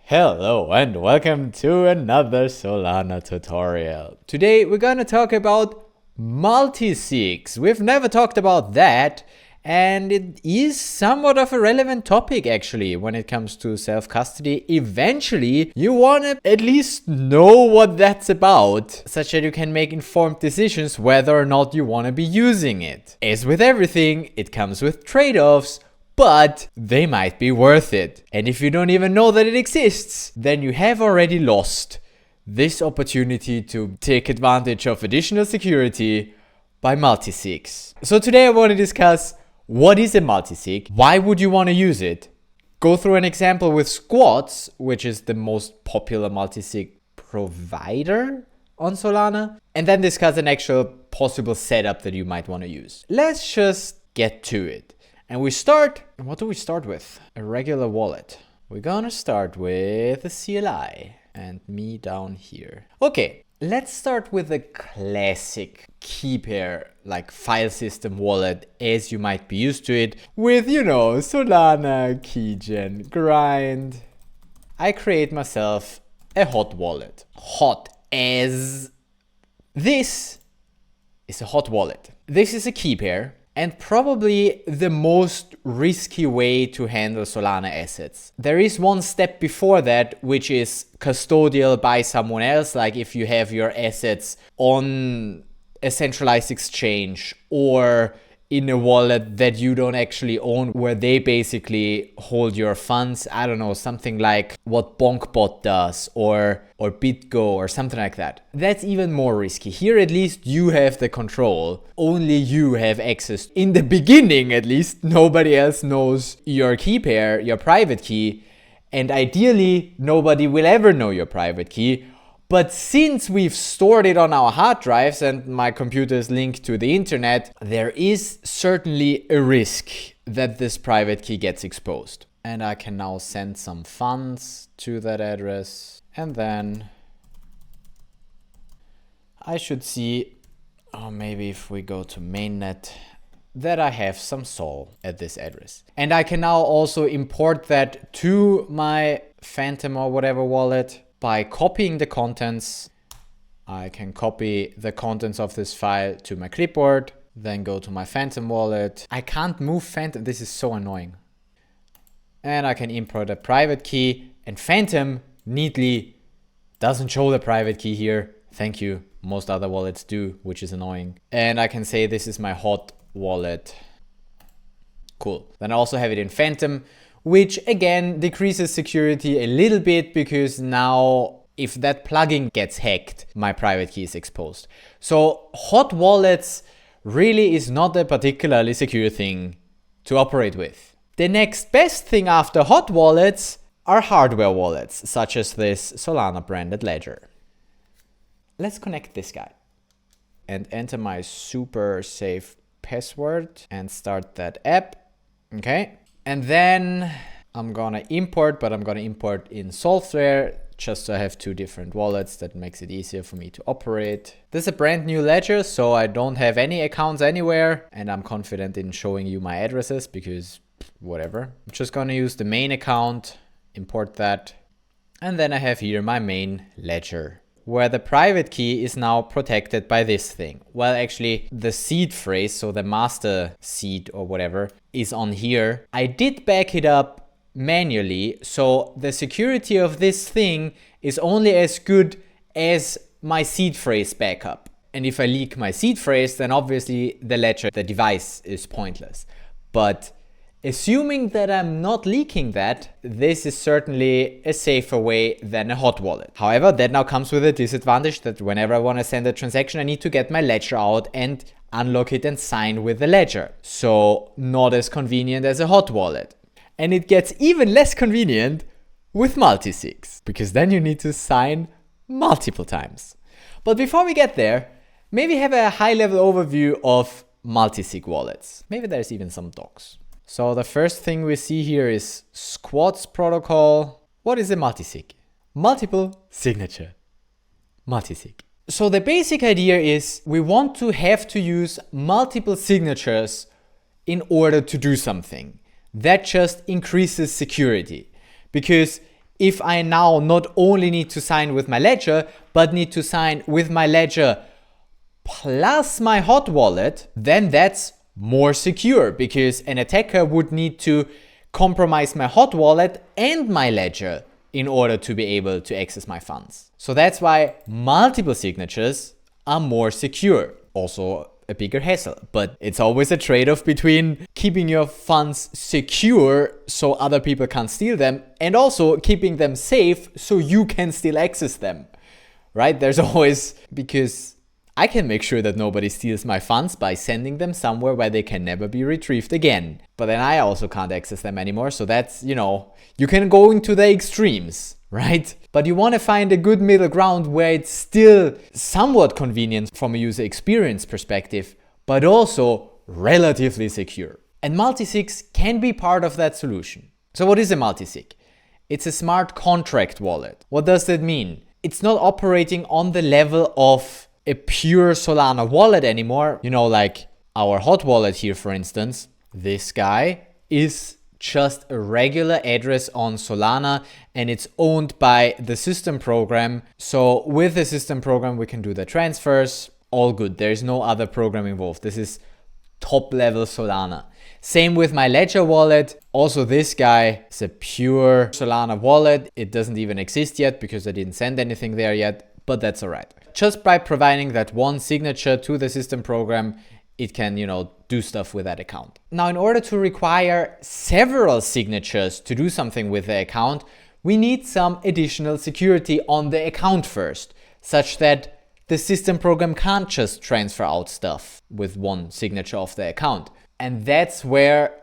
Hello and welcome to another Solana tutorial. Today we're gonna talk about multisigs. We've never talked about that, and it is somewhat of a relevant topic actually when it comes to self-custody. Eventually you wanna at least know what that's about, such that you can make informed decisions whether or not you wanna be using it. As with everything, it comes with trade-offs, but they might be worth it. And if you don't even know that it exists, then you have already lost this opportunity to take advantage of additional security by multisigs. So today I want to discuss what is a multisig, why would you want to use it, go through an example with Squats, which is the most popular multisig provider on Solana, and then discuss an actual possible setup that you might want to use. Let's just get to it. And we start, what do we start with? A regular wallet. We're gonna start with a CLI and me down here. Okay, let's start with a classic key pair, like file system wallet as you might be used to it with, Solana, keygen, grind. I create myself a hot wallet. Hot as this is a hot wallet. This is a key pair. And probably the most risky way to handle Solana assets. There is one step before that, which is custodial by someone else. Like if you have your assets on a centralized exchange or in a wallet that you don't actually own, where they basically hold your funds. I don't know, something like what BonkBot does or BitGo or something like that. That's even more risky. Here at least you have the control. Only you have access. In the beginning at least, nobody else knows your key pair, your private key, and ideally nobody will ever know your private key. But since we've stored it on our hard drives and my computer is linked to the internet, there is certainly a risk that this private key gets exposed. And I can now send some funds to that address. And then I should see, or maybe if we go to mainnet, that I have some SOL at this address. And I can now also import that to my Phantom or whatever wallet. By copying the contents, I can copy the contents of this file to my clipboard, then go to my Phantom wallet. I can't move Phantom, this is so annoying. And I can import a private key, and Phantom neatly doesn't show the private key here. Thank you. Most other wallets do, which is annoying. And I can say this is my hot wallet. Cool. Then I also have it in Phantom, which again decreases security a little bit because now if that plugin gets hacked, my private key is exposed. So hot wallets really is not a particularly secure thing to operate with. The next best thing after hot wallets are hardware wallets, such as this Solana branded ledger. Let's connect this guy and enter my super safe password and start that app. Okay. And then I'm gonna import, but I'm gonna import in Solfware just so I have two different wallets. That makes it easier for me to operate. This is a brand new ledger, so I don't have any accounts anywhere, and I'm confident in showing you my addresses because whatever. I'm just gonna use the main account, import that, and then I have here my main ledger, where the private key is now protected by this thing. Well, actually the seed phrase, so the master seed or whatever, is on here. I did back it up manually, so the security of this thing is only as good as my seed phrase backup. And if I leak my seed phrase, then obviously the ledger, the device is pointless. But assuming that I'm not leaking that, this is certainly a safer way than a hot wallet. However, that now comes with a disadvantage that whenever I want to send a transaction, I need to get my ledger out and unlock it and sign with the ledger. So not as convenient as a hot wallet. And it gets even less convenient with multisigs, because then you need to sign multiple times. But before we get there, maybe have a high-level overview of multisig wallets. Maybe there's even some docs. So the first thing we see here is Squats protocol. What is a multisig? Multiple signature. Multisig. So the basic idea is we want to have to use multiple signatures in order to do something. That just increases security. Because if I now not only need to sign with my ledger, but need to sign with my ledger plus my hot wallet, then that's more secure, because an attacker would need to compromise my hot wallet and my ledger in order to be able to access my funds. So that's why multiple signatures are more secure. Also a bigger hassle, but it's always a trade-off between keeping your funds secure so other people can't steal them, and also keeping them safe so you can still access them, right? There's always, because I can make sure that nobody steals my funds by sending them somewhere where they can never be retrieved again. But then I also can't access them anymore. So that's, you can go into the extremes, right? But you want to find a good middle ground where it's still somewhat convenient from a user experience perspective, but also relatively secure. And multisigs can be part of that solution. So what is a multisig? It's a smart contract wallet. What does that mean? It's not operating on the level of a pure Solana wallet anymore. Like our hot wallet here, for instance, this guy is just a regular address on Solana, and it's owned by the system program. So with the system program, we can do the transfers, all good. There's no other program involved. This is top level Solana. Same with my ledger wallet. Also, this guy is a pure Solana wallet. It doesn't even exist yet because I didn't send anything there yet, but that's all right. Just by providing that one signature to the system program, it can, do stuff with that account. Now, in order to require several signatures to do something with the account, we need some additional security on the account first, such that the system program can't just transfer out stuff with one signature of the account. And that's where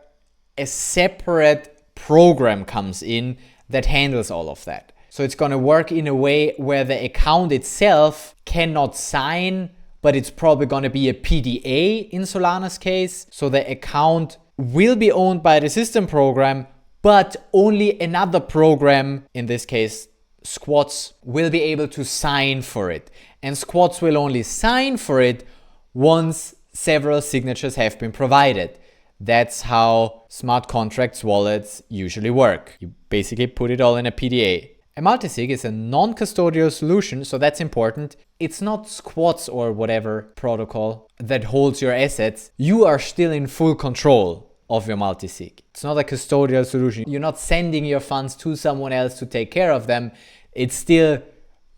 a separate program comes in that handles all of that. So it's going to work in a way where the account itself cannot sign, but it's probably going to be a PDA in Solana's case. So the account will be owned by the system program, but only another program, in this case Squats, will be able to sign for it. And Squats will only sign for it once several signatures have been provided. That's how smart contracts wallets usually work. You basically put it all in a PDA. A multisig is a non-custodial solution, so that's important. It's not Squats or whatever protocol that holds your assets. You are still in full control of your multisig. It's not a custodial solution. You're not sending your funds to someone else to take care of them. It's still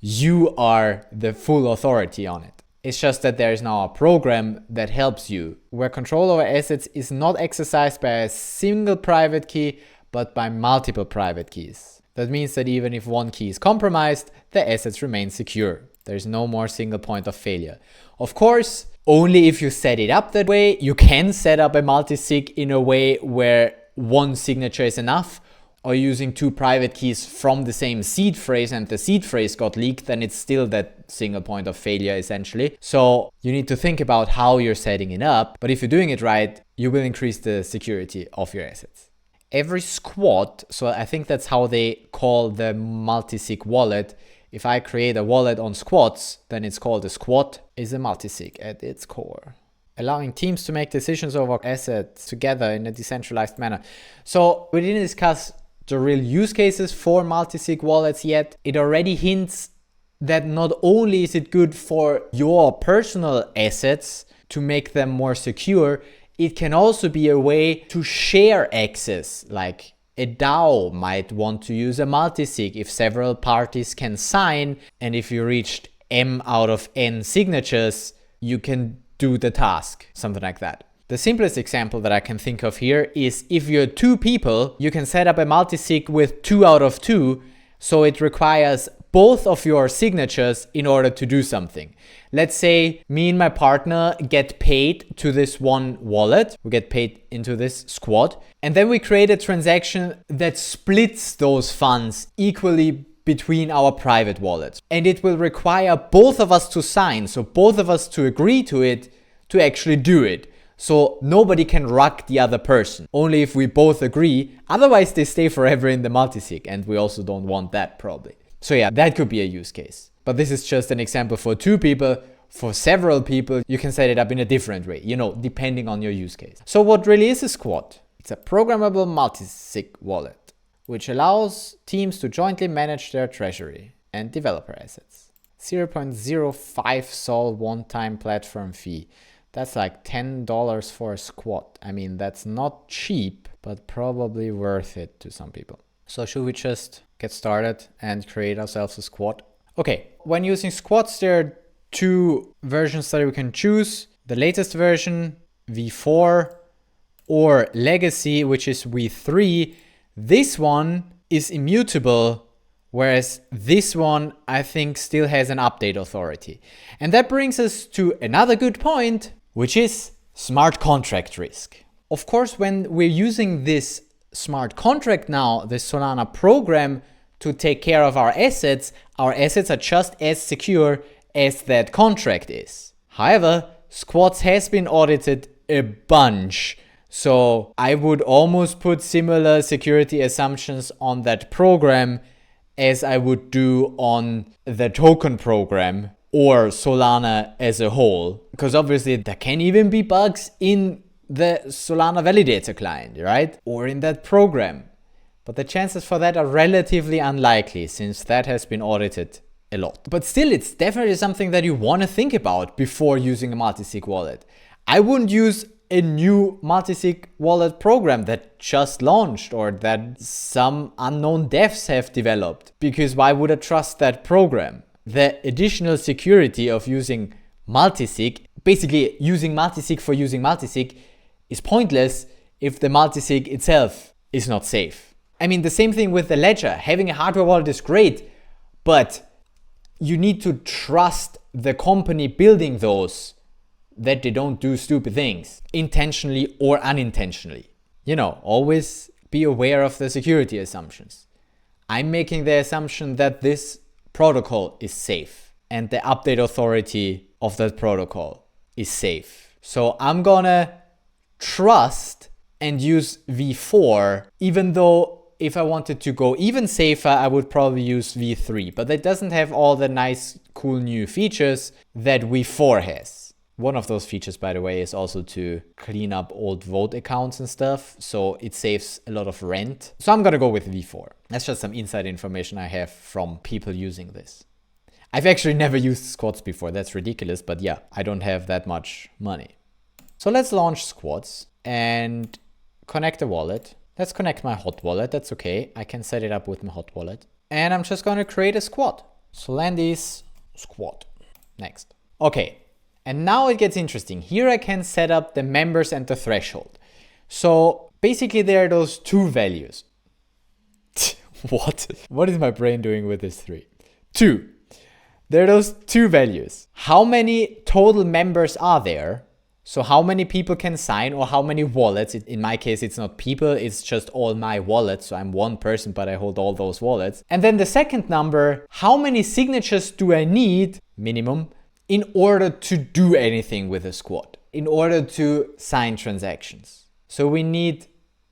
you are the full authority on it. It's just that there is now a program that helps you, where control over assets is not exercised by a single private key, but by multiple private keys. That means that even if one key is compromised, the assets remain secure. There's no more single point of failure. Of course, only if you set it up that way. You can set up a multisig in a way where one signature is enough, or using two private keys from the same seed phrase and the seed phrase got leaked, then it's still that single point of failure essentially. So you need to think about how you're setting it up, but if you're doing it right, you will increase the security of your assets. Every squat, so I think that's how they call the multisig wallet. If I create a wallet on Squats, then it's called a squat, is a multisig at its core, allowing teams to make decisions over assets together in a decentralized manner. So we didn't discuss the real use cases for multisig wallets yet. It already hints that not only is it good for your personal assets to make them more secure, it can also be a way to share access. Like a DAO might want to use a multisig if several parties can sign, and if you reached M out of N signatures, you can do the task, something like that. The simplest example that I can think of here is if you're two people, you can set up a multisig with 2 out of 2, so it requires both of your signatures in order to do something. Let's say me and my partner get paid to this one wallet. We get paid into this squad. And then we create a transaction that splits those funds equally between our private wallets. And it will require both of us to sign, so both of us to agree to it, to actually do it. So nobody can rug the other person, only if we both agree. Otherwise they stay forever in the multisig, and we also don't want that probably. So yeah, that could be a use case. But this is just an example for 2 people. For several people, you can set it up in a different way, depending on your use case. So what really is a squat? It's a programmable multisig wallet. which allows teams to jointly manage their treasury and developer assets. 0.05 Sol one-time platform fee. That's like $10 for a squat. I mean, that's not cheap, but probably worth it to some people. So should we just get started and create ourselves a squat? Okay, when using squats, there are two versions that we can choose. The latest version, V4, or Legacy, which is V3. This one is immutable, whereas this one, I think, still has an update authority. And that brings us to another good point, which is smart contract risk. Of course, when we're using this smart contract now, the Solana program, to take care of our assets are just as secure as that contract is. However, Squats has been audited a bunch. So I would almost put similar security assumptions on that program as I would do on the token program or Solana as a whole. Because obviously there can even be bugs in the Solana validator client, right? Or in that program. But the chances for that are relatively unlikely since that has been audited a lot. But still, it's definitely something that you want to think about before using a multisig wallet. I wouldn't use a new multisig wallet program that just launched or that some unknown devs have developed, because why would I trust that program? The additional security of using multisig, basically using multisig for using multisig, is pointless if the multisig itself is not safe. I mean, the same thing with the ledger. Having a hardware wallet is great, but you need to trust the company building those that they don't do stupid things, intentionally or unintentionally. You know, always be aware of the security assumptions. I'm making the assumption that this protocol is safe and the update authority of that protocol is safe. So I'm gonna trust and use V4, even though if I wanted to go even safer, I would probably use V3, but that doesn't have all the nice, cool new features that V4 has. One of those features, by the way, is also to clean up old vote accounts and stuff, so it saves a lot of rent. So I'm gonna go with V4. That's just some inside information I have from people using this. I've actually never used squats before, that's ridiculous, but yeah, I don't have that much money. So let's launch squats and connect a wallet. Let's connect my hot wallet, that's okay. I can set it up with my hot wallet. And I'm just gonna create a squat. Solandy's squat. Next. Okay. And now it gets interesting. Here I can set up the members and the threshold. So basically there are those two values. What? What is my brain doing with this 3? 2. There are those two values. How many total members are there? So how many people can sign or how many wallets? In my case, it's not people, it's just all my wallets. So I'm one person, but I hold all those wallets. And then the second number, how many signatures do I need, minimum, in order to do anything with a squat, in order to sign transactions? So we need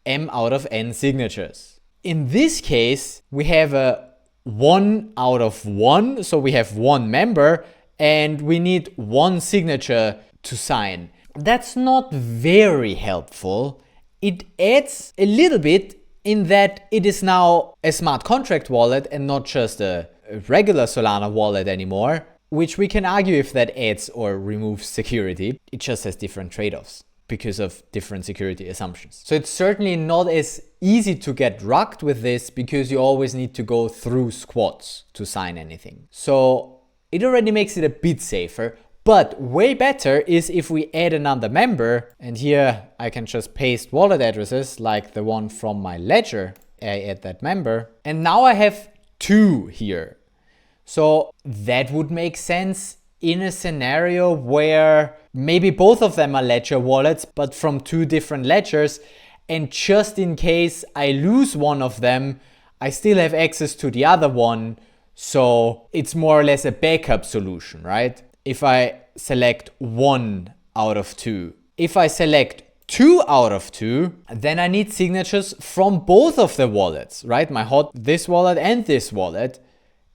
M out of N signatures. In this case, we have a 1 out of 1, so we have one member, and we need one signature to sign. That's not very helpful. It adds a little bit in that it is now a smart contract wallet and not just a regular Solana wallet anymore, which we can argue if that adds or removes security. It just has different trade-offs because of different security assumptions. So it's certainly not as easy to get rugged with this because you always need to go through squats to sign anything. So it already makes it a bit safer, but way better is if we add another member, and here I can just paste wallet addresses like the one from my ledger. I add that member, and now I have 2 here. So that would make sense in a scenario where maybe both of them are ledger wallets, but from 2 different ledgers. And just in case I lose one of them, I still have access to the other one. So it's more or less a backup solution, right? If I select 1 out of 2. If I select 2 out of 2, then I need signatures from both of the wallets, right? This wallet and this wallet,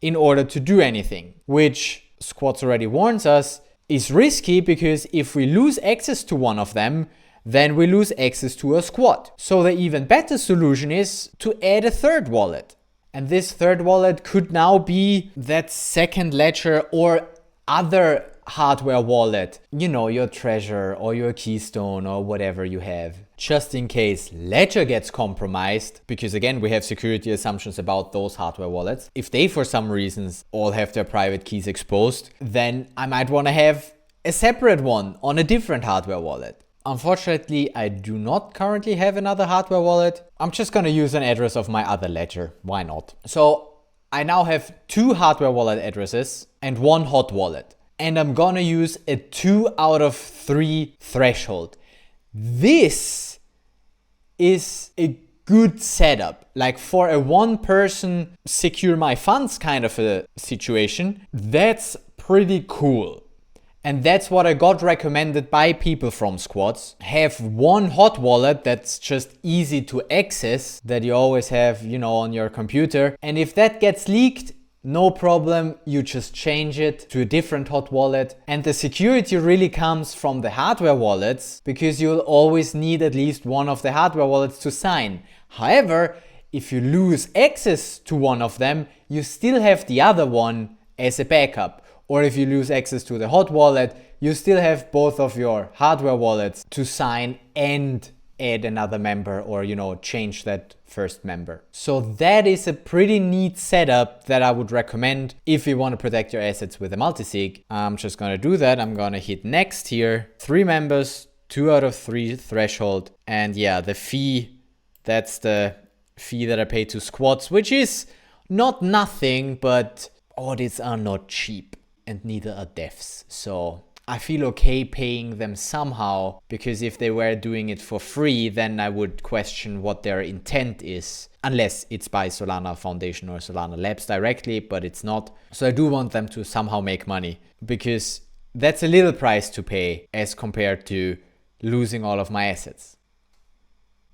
in order to do anything, which Squats already warns us is risky because if we lose access to one of them, then we lose access to a squad. So the even better solution is to add a third wallet. And this third wallet could now be that second ledger or other hardware wallet, you know, your Treasure or your Keystone or whatever you have, just in case Ledger gets compromised, because again, we have security assumptions about those hardware wallets. If they for some reasons all have their private keys exposed, then I might want to have a separate one on a different hardware wallet. Unfortunately, I do not currently have another hardware wallet. I'm just going to use an address of my other ledger. Why not? So I now have 2 hardware wallet addresses and 1 hot wallet. And I'm going to use a 2 out of 3 threshold. This is a good setup. Like for a one person secure my funds kind of a situation, that's pretty cool. And that's what I got recommended by people from squads. Have one hot wallet that's just easy to access, that you always have, you know, on your computer. And if that gets leaked, no problem, you just change it to a different hot wallet. And the security really comes from the hardware wallets, because you'll always need at least one of the hardware wallets to sign. However, if you lose access to one of them, you still have the other one as a backup. Or if you lose access to the hot wallet, you still have both of your hardware wallets to sign and add another member, or, you know, change that first member. So that is a pretty neat setup that I would recommend if you want to protect your assets with a multisig. I'm just going to do that. I'm going to hit next here. 3 members, 2 out of 3 threshold. And yeah, the fee, that's the fee that I pay to squads, which is not nothing, but audits are not cheap and neither are devs. So I feel okay paying them somehow, because if they were doing it for free, then I would question what their intent is, unless it's by Solana Foundation or Solana Labs directly, but it's not. So I do want them to somehow make money, because that's a little price to pay as compared to losing all of my assets.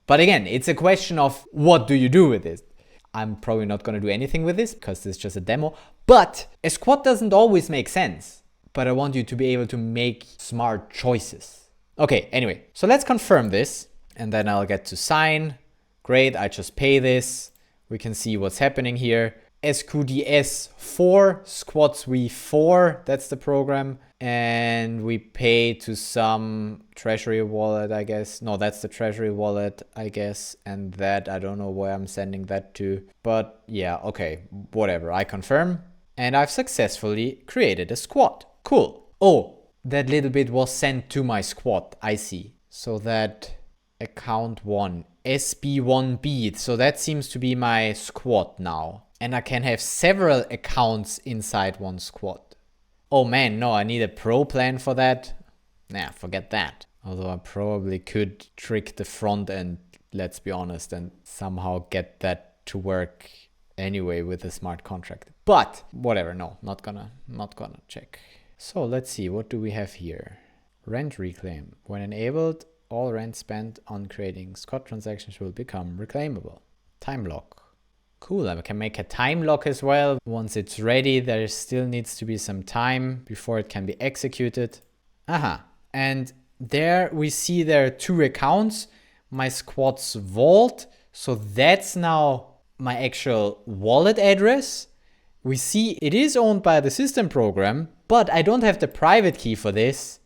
But again, it's a question of what do you do with it? I'm probably not going to do anything with this because this is just a demo, but a squad doesn't always make sense. But I want you to be able to make smart choices. Okay, anyway, so let's confirm this and then I'll get to sign. Great, I just pay this. We can see what's happening here. SQDS 4, Squads V4, that's the program. And we pay to some treasury wallet, I guess. No, that's the treasury wallet, I guess. And that, I don't know where I'm sending that to. But yeah, okay, whatever, I confirm. And I've successfully created a squad. Cool. Oh, that little bit was sent to my squad. I see. So that account 1, SB1B. So that seems to be my squad now. And I can have several accounts inside one squad. Oh man, no, I need a pro plan for that. Nah, forget that. Although I probably could trick the front end, let's be honest, and somehow get that to work anyway with a smart contract. But whatever, no, not gonna check. So let's see, what do we have here? Rent reclaim. When enabled, all rent spent on creating squad transactions will become reclaimable. Time lock. Cool, I can make a time lock as well. Once it's ready, there still needs to be some time before it can be executed. And there we see there are 2 accounts. My squad's vault. So that's now my actual wallet address. We see it is owned by the system program, but I don't have the private key for this.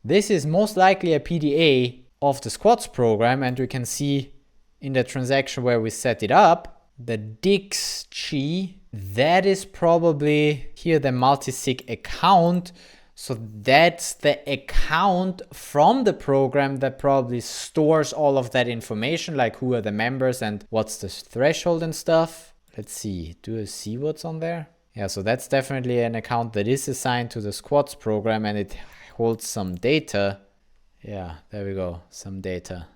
This is most likely a PDA of the squads program, and we can see in the transaction where we set it up, the Dix key, that is probably here the multisig account. So that's the account from the program that probably stores all of that information, like who are the members and what's the threshold and stuff. Let's see, do I see what's on there? Yeah, so that's definitely an account that is assigned to the squads program and it holds some data. Yeah, there we go, some data.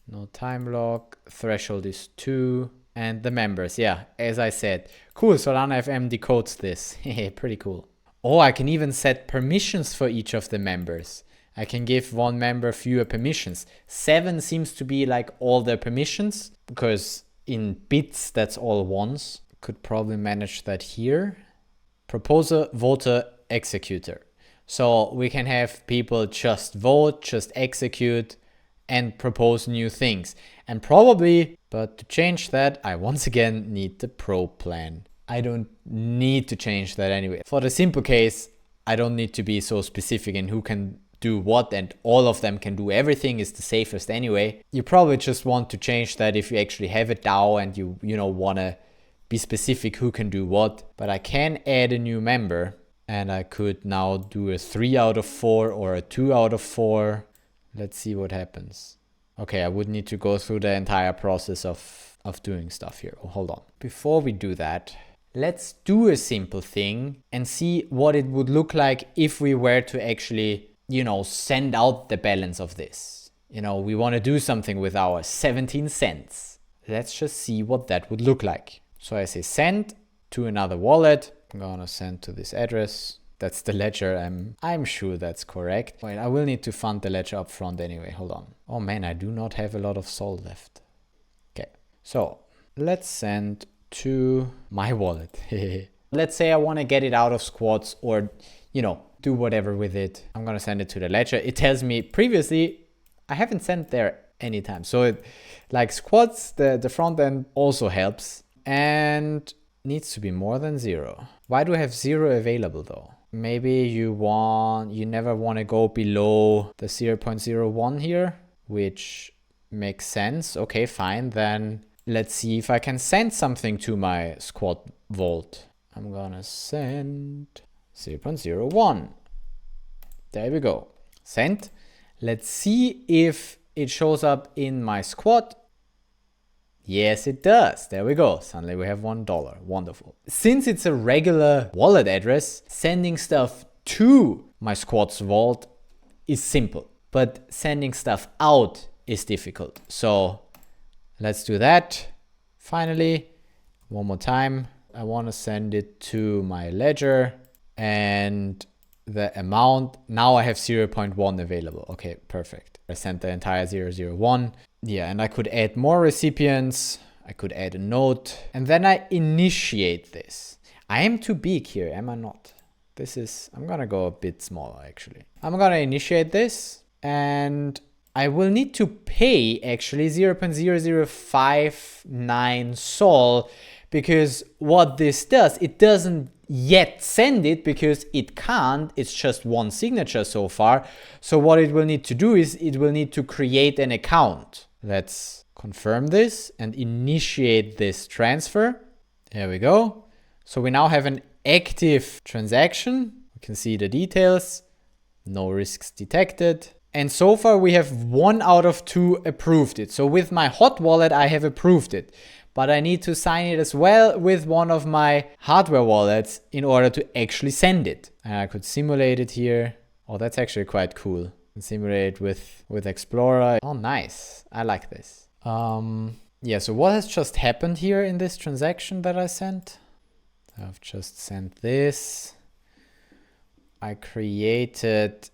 No time lock, threshold is 2. And the members, yeah, as I said. Cool, Solana FM decodes this. Pretty cool. Oh, I can even set permissions for each of the members. I can give one member fewer permissions. 7 seems to be like all their permissions, because in bits, that's all ones. Could probably manage that here. Proposer, voter, executor. So we can have people just vote, just execute, and propose new things. And probably, but to change that, I once again need the pro plan. I don't need to change that anyway. For the simple case, I don't need to be so specific in who can do what, and all of them can do everything is the safest anyway. You probably just want to change that if you actually have a DAO and you want to be specific who can do what. But I can add a new member, and I could now do a 3 out of 4 or a 2 out of 4. Let's see what happens. Okay, I would need to go through the entire process of doing stuff here. Oh, hold on. Before we do that, let's do a simple thing and see what it would look like if we were to actually, send out the balance of this. We want to do something with our 17 cents. Let's just see what that would look like. So I say send to another wallet. I'm gonna send to this address. That's the ledger. I'm sure that's correct. Wait, I will need to fund the ledger up front anyway. Hold on. Oh man, I do not have a lot of SOL left. Okay, so let's send to my wallet. Let's say I want to get it out of squats or, do whatever with it. I'm going to send it to the ledger. It tells me previously I haven't sent there anytime. So like squats, the front end also helps and needs to be more than 0. Why do I have 0 available though? Maybe you never want to go below the 0.01 here, which makes sense. Okay, fine. Then let's see if I can send something to my squat vault. I'm gonna send 0.01. There we go. Send. Let's see if it shows up in my squat. Yes, it does. There we go. Suddenly we have $1. Wonderful. Since it's a regular wallet address, sending stuff to my squat's vault is simple, but sending stuff out is difficult. So let's do that. Finally, one more time. I want to send it to my ledger and the amount. Now I have 0.1 available. Okay, perfect. I sent the entire 001. Yeah, and I could add more recipients. I could add a note and then I initiate this. I am too big here, am I not? I'm gonna go a bit smaller actually. I'm gonna initiate this and I will need to pay actually 0.0059 SOL because what this does, it doesn't yet send it because it can't. It's just one signature so far. So what it will need to do is it will need to create an account. Let's confirm this and initiate this transfer. There we go. So we now have an active transaction. You can see the details. No risks detected. And so far we have 1 out of 2 approved it. So with my hot wallet, I have approved it. But I need to sign it as well with one of my hardware wallets in order to actually send it. And I could simulate it here. Oh, that's actually quite cool. Simulate with Explorer. Oh, nice. I like this. Yeah, so what has just happened here in this transaction that I sent? I've just sent this. I created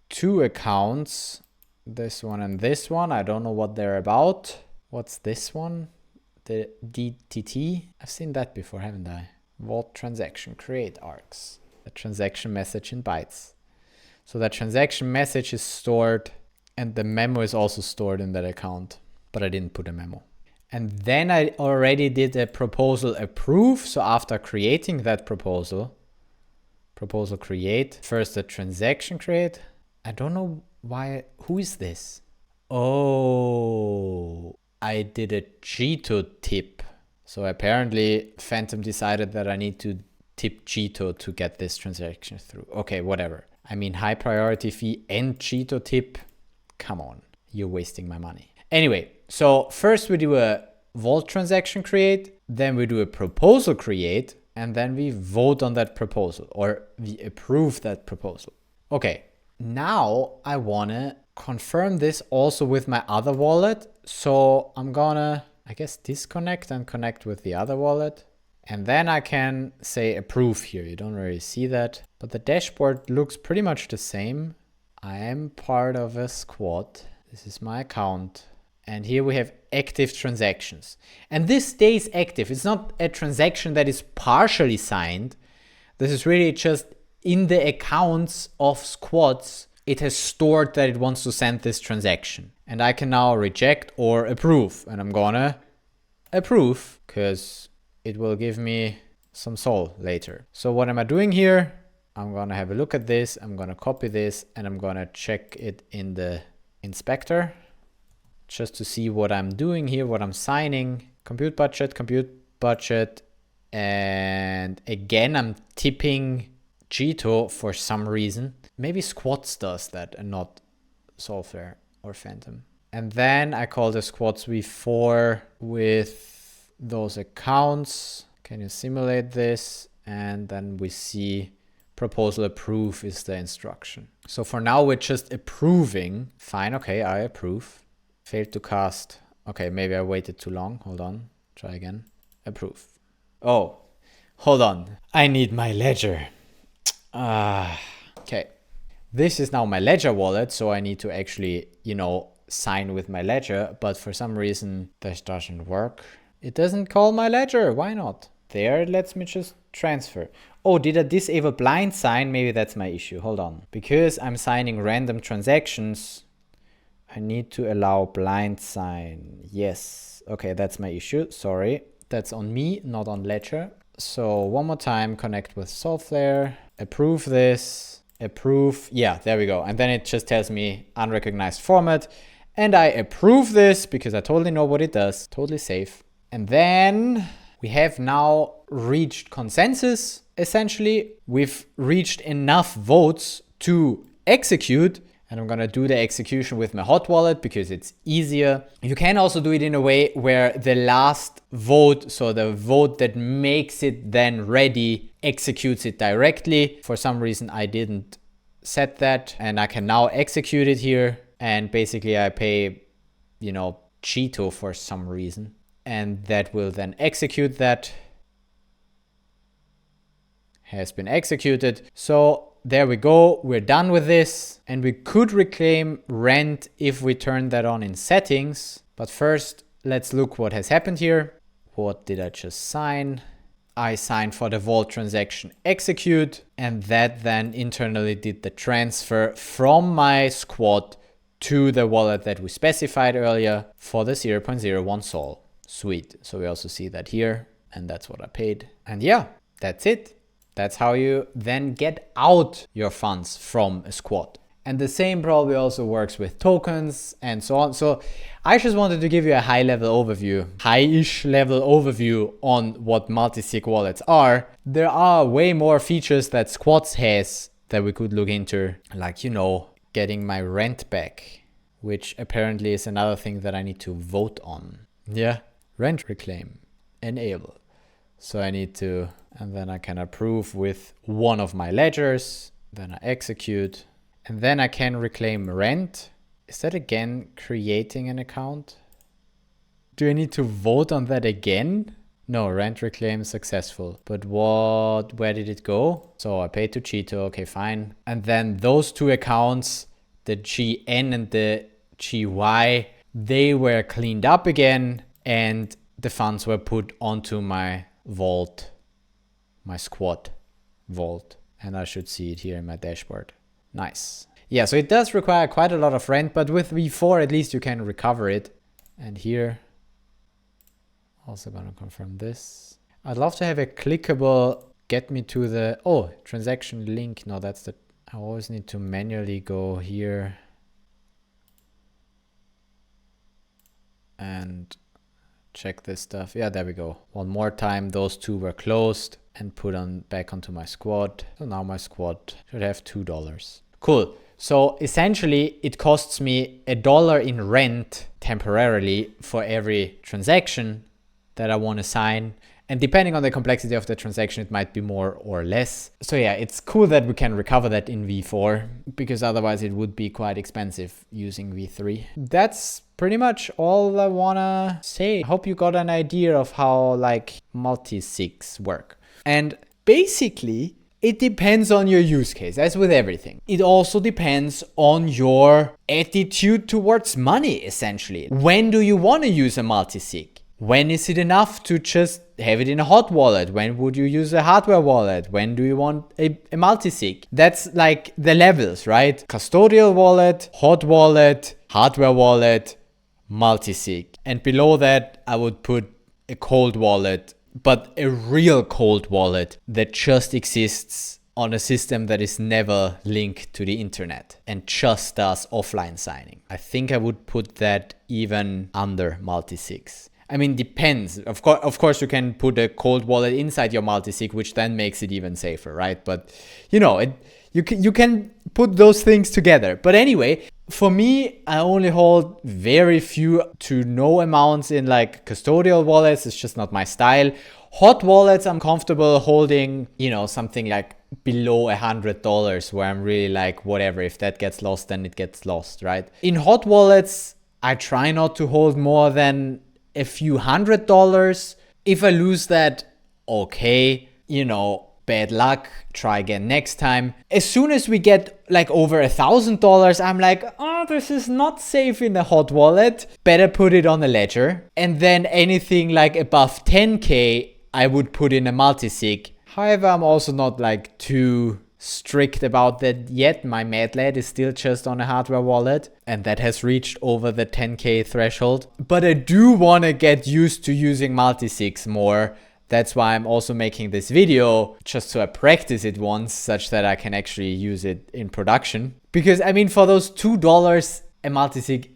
2 accounts. This one and this one. I don't know what they're about. What's this one? The DTT? I've seen that before, haven't I? Vault transaction, create arcs. A transaction message in bytes. So that transaction message is stored and the memo is also stored in that account, but I didn't put a memo. And then I already did a proposal approve. So after creating that proposal create, first a transaction create. I don't know why, who is this? Oh, I did a Jito tip. So apparently Phantom decided that I need to tip Jito to get this transaction through. Okay, whatever. I mean, high priority fee and Jito tip. Come on, you're wasting my money. Anyway, so first we do a vault transaction create, then we do a proposal create, and then we vote on that proposal or we approve that proposal. Okay, now I wanna confirm this also with my other wallet. So I'm gonna, I guess, disconnect and connect with the other wallet. And then I can say approve here. You don't really see that, but the dashboard looks pretty much the same. I am part of a squad. This is my account. And here we have active transactions. And this stays active. It's not a transaction that is partially signed. This is really just in the accounts of squads it has stored that it wants to send this transaction. And I can now reject or approve. And I'm gonna approve because it will give me some SOL later. So what am I doing here? I'm gonna have a look at this. I'm gonna copy this and I'm gonna check it in the inspector just to see what I'm doing here, what I'm signing. Compute budget. And again, I'm tipping Cheeto for some reason. Maybe Squats does that and not Solflare or Phantom. And then I call the Squats v4 with those accounts. Can you simulate this? And then we see proposal approve is the instruction. So for now, we're just approving. Fine, okay, I approve. Failed to cast. Okay, maybe I waited too long. Hold on, try again. Approve. Oh, hold on. I need my ledger. Okay. This is now my ledger wallet, so I need to actually, sign with my ledger, but for some reason this doesn't work. It doesn't call my ledger. Why not? There, it lets me just transfer. Oh, did I disable blind sign? Maybe that's my issue. Hold on. Because I'm signing random transactions, I need to allow blind sign. Yes. Okay, that's my issue. Sorry. That's on me, not on ledger. So one more time, connect with Solflare, approve this, approve. Yeah, there we go. And then it just tells me unrecognized format. And I approve this because I totally know what it does. Totally safe. And then we have now reached consensus. Essentially, we've reached enough votes to execute. And I'm gonna do the execution with my hot wallet because it's easier. You can also do it in a way where the last vote, so the vote that makes it then ready, executes it directly. For some reason, I didn't set that, and I can now execute it here. And basically I pay, Cheeto for some reason, and that will then execute that. Has been executed. So there we go. We're done with this, and we could reclaim rent if we turn that on in settings. But first, let's look what has happened here. What did I just sign? I signed for the vault transaction execute, and that then internally did the transfer from my squad to the wallet that we specified earlier for the 0.01 SOL. Sweet. So we also see that here, and that's what I paid. And yeah, that's it. That's how you then get out your funds from a squad. And the same probably also works with tokens and so on. So I just wanted to give you a high-ish level overview on what multisig wallets are. There are way more features that Squads has that we could look into, like, getting my rent back, which apparently is another thing that I need to vote on. Yeah, rent reclaim, enable. So I need to, and then I can approve with one of my ledgers, then I execute, and then I can reclaim rent. Is that again creating an account? Do I need to vote on that again? No, rent reclaim successful. But where did it go? So I paid to Cheeto, okay, fine. And then those two accounts, the GN and the GY, they were cleaned up again, and the funds were put onto my vault, my squad vault, and I should see it here in my dashboard. Nice. Yeah, so it does require quite a lot of rent, but with V4 at least you can recover it. And here, also gonna confirm this. I'd love to have a clickable get me to the transaction link. No, that's I always need to manually go here and check this stuff. Yeah, there we go. One more time, those two were closed and put back onto my squad. So now my squad should have $2. Cool. So essentially it costs me $1 in rent temporarily for every transaction that I want to sign. And depending on the complexity of the transaction, it might be more or less. So yeah, it's cool that we can recover that in V4 because otherwise it would be quite expensive using V3. That's pretty much all I wanna say. I hope you got an idea of how multisigs work. And basically, it depends on your use case, as with everything. It also depends on your attitude towards money, essentially. When do you want to use a multisig? When is it enough to just have it in a hot wallet? When would you use a hardware wallet? When do you want a multisig? That's like the levels, right? Custodial wallet, hot wallet, hardware wallet, multisig. And below that, I would put a cold wallet, but a real cold wallet that just exists on a system that is never linked to the internet and just does offline signing. I think I would put that even under multisigs. I mean, depends. Of course, you can put a cold wallet inside your multisig, which then makes it even safer, right? But you know, you can put those things together. But anyway, for me, I only hold very few to no amounts in like custodial wallets. It's just not my style. Hot wallets, I'm comfortable holding, you know, something like below $100, where I'm really like, whatever, if that gets lost, then it gets lost, right? In hot wallets, I try not to hold more than a few $100. If I lose that, okay, you know, bad luck, try again next time. As soon as we get like over $1,000, I'm like, oh, this is not safe in a hot wallet. Better put it on a ledger. And then anything like above 10K, I would put in a multisig. However, I'm also not like too strict about that yet. My MadLad is still just on a hardware wallet, and that has reached over the 10K threshold. But I do want to get used to using multisigs more. That's why I'm also making this video, just so I practice it once, such that I can actually use it in production. Because I mean, for those $2, a multisig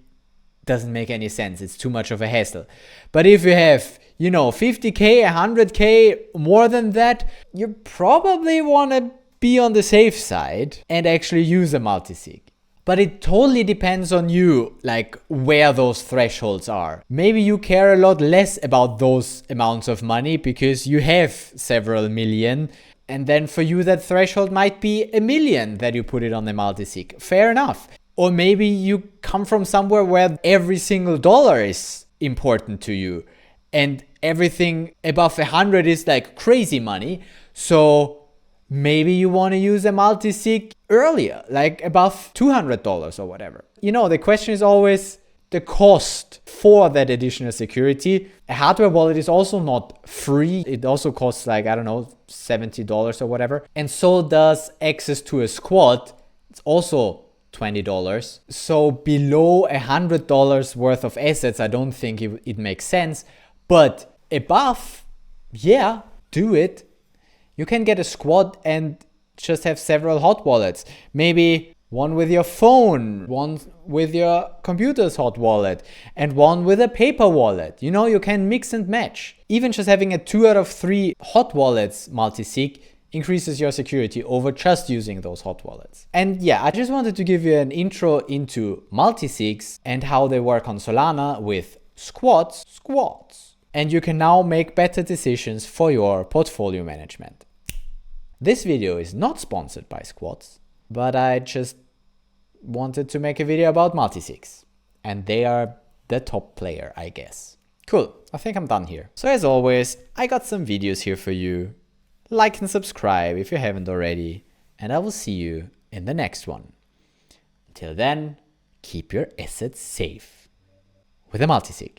doesn't make any sense. It's too much of a hassle. But if you have, you know, 50K, 100K, more than that, you probably want to be on the safe side and actually use a multisig. But it totally depends on you, like where those thresholds are. Maybe you care a lot less about those amounts of money because you have several million, and then for you that threshold might be $1 million that you put it on the multisig. Fair enough. Or maybe you come from somewhere where every single dollar is important to you and everything above 100 is like crazy money. So maybe you want to use a multisig earlier, like above $200 or whatever. You know, the question is always the cost for that additional security. A hardware wallet is also not free. It also costs like, I don't know, $70 or whatever. And so does access to a squad. It's also $20. So below $100 worth of assets, I don't think it makes sense. But above, yeah, do it. You can get a squad and just have several hot wallets. Maybe one with your phone, one with your computer's hot wallet, and one with a paper wallet. You know, you can mix and match. Even just having a 2 out of 3 hot wallets multisig increases your security over just using those hot wallets. And yeah, I just wanted to give you an intro into multisigs and how they work on Solana with squads. And you can now make better decisions for your portfolio management. This video is not sponsored by squads, but I just wanted to make a video about multisigs. And they are the top player, I guess. Cool, I think I'm done here. So as always, I got some videos here for you. Like and subscribe if you haven't already, and I will see you in the next one. Until then, keep your assets safe with a multisig.